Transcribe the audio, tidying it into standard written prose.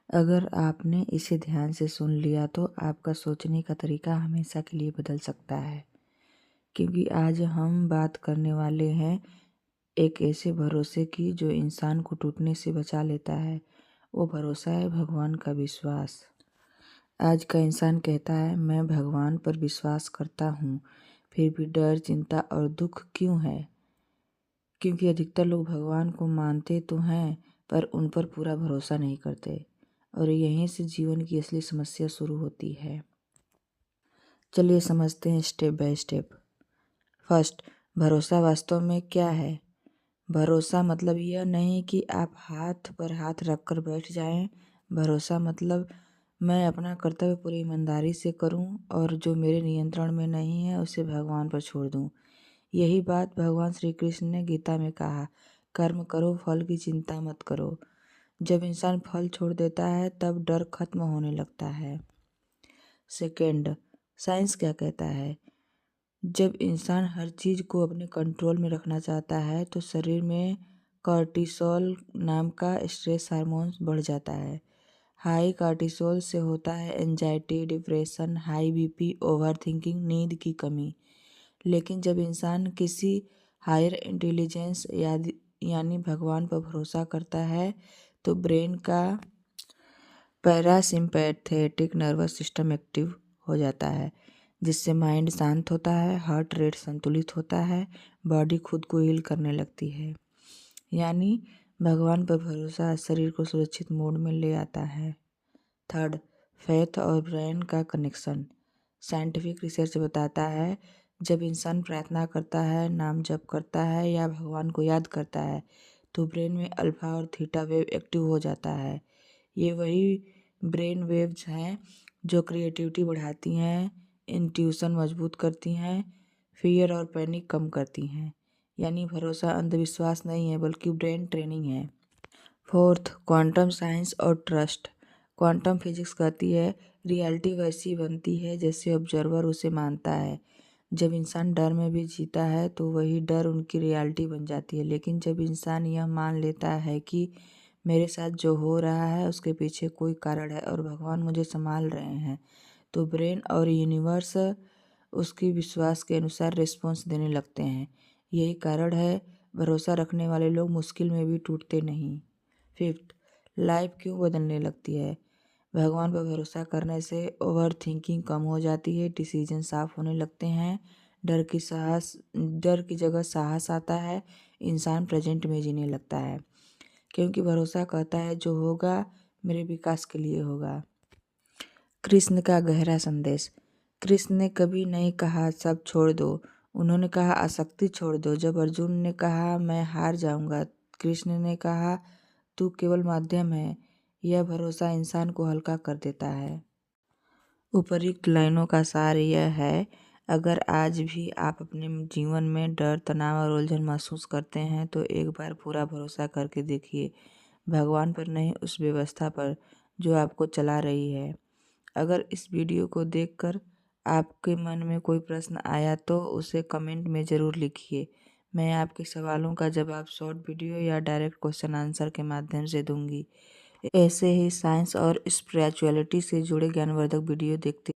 अगर आपने इसे ध्यान से सुन लिया तो आपका सोचने का तरीका हमेशा के लिए बदल सकता है, क्योंकि आज हम बात करने वाले हैं एक ऐसे भरोसे की जो इंसान को टूटने से बचा लेता है। वो भरोसा है भगवान का विश्वास। आज का इंसान कहता है, मैं भगवान पर विश्वास करता हूँ, फिर भी डर, चिंता और दुख क्यों है? क्योंकि अधिकतर लोग भगवान को मानते तो हैं पर उन पर पूरा भरोसा नहीं करते, और यहीं से जीवन की असली समस्या शुरू होती है। चलिए समझते हैं स्टेप बाय स्टेप। फर्स्ट, भरोसा वास्तव में क्या है? भरोसा मतलब यह नहीं कि आप हाथ पर हाथ रखकर बैठ जाएं। भरोसा मतलब मैं अपना कर्तव्य पूरी ईमानदारी से करूं और जो मेरे नियंत्रण में नहीं है उसे भगवान पर छोड़ दूं। यही बात भगवान श्री कृष्ण ने गीता में कहा, कर्म करो, फल की चिंता मत करो। जब इंसान फल छोड़ देता है तब डर खत्म होने लगता है। सेकेंड, साइंस क्या कहता है? जब इंसान हर चीज़ को अपने कंट्रोल में रखना चाहता है तो शरीर में कॉर्टिसोल नाम का स्ट्रेस हार्मोन बढ़ जाता है। हाई कॉर्टिसोल से होता है anxiety, depression, high BP, over thinking, नींद की कमी। लेकिन जब इंसान किसी हायर इंटेलिजेंस यानी भगवान पर भरोसा करता है तो ब्रेन का पैरासिम्पैथेटिक नर्वस सिस्टम एक्टिव हो जाता है, जिससे माइंड शांत होता है, हार्ट रेट संतुलित होता है, बॉडी खुद को हील करने लगती है। यानी भगवान पर भरोसा शरीर को सुरक्षित मोड में ले आता है। थर्ड, फेथ और ब्रेन का कनेक्शन। साइंटिफिक रिसर्च बताता है जब इंसान प्रार्थना करता है, नाम जप करता है या भगवान को याद करता है तो ब्रेन में अल्फा और थीटा वेव एक्टिव हो जाता है। ये वही ब्रेन वेव्स हैं जो क्रिएटिविटी बढ़ाती हैं, इंट्यूशन मजबूत करती हैं, फियर और पैनिक कम करती हैं। यानी भरोसा अंधविश्वास नहीं है बल्कि ब्रेन ट्रेनिंग है। फोर्थ, क्वांटम साइंस और ट्रस्ट। क्वांटम फिजिक्स कहती है रियलिटी वैसी बनती है जैसे ऑब्जर्वर उसे मानता है। जब इंसान डर में भी जीता है तो वही डर उनकी रियलिटी बन जाती है। लेकिन जब इंसान यह मान लेता है कि मेरे साथ जो हो रहा है उसके पीछे कोई कारण है और भगवान मुझे संभाल रहे हैं, तो ब्रेन और यूनिवर्स उसकी विश्वास के अनुसार रिस्पॉन्स देने लगते हैं। यही कारण है भरोसा रखने वाले लोग मुश्किल में भी टूटते नहीं। फिफ्थ, लाइफ क्यों बदलने लगती है? भगवान पर भरोसा करने से ओवर थिंकिंग कम हो जाती है, डिसीजन साफ होने लगते हैं, डर की जगह साहस आता है, इंसान प्रेजेंट में जीने लगता है, क्योंकि भरोसा कहता है जो होगा मेरे विकास के लिए होगा। कृष्ण का गहरा संदेश। कृष्ण ने कभी नहीं कहा सब छोड़ दो, उन्होंने कहा आसक्ति छोड़ दो। जब अर्जुन ने कहा मैं हार जाऊंगा, कृष्ण ने कहा तू केवल माध्यम है। यह भरोसा इंसान को हल्का कर देता है। उपर्युक्त लाइनों का सार यह है, अगर आज भी आप अपने जीवन में डर, तनाव और उलझन महसूस करते हैं तो एक बार पूरा भरोसा करके देखिए, भगवान पर नहीं, उस व्यवस्था पर जो आपको चला रही है। अगर इस वीडियो को देखकर आपके मन में कोई प्रश्न आया तो उसे कमेंट में ज़रूर लिखिए। मैं आपके सवालों का जवाब शॉर्ट वीडियो या डायरेक्ट क्वेश्चन आंसर के माध्यम से दूंगी। ऐसे ही साइंस और स्पिरिचुअलिटी से जुड़े ज्ञानवर्धक वीडियो देखते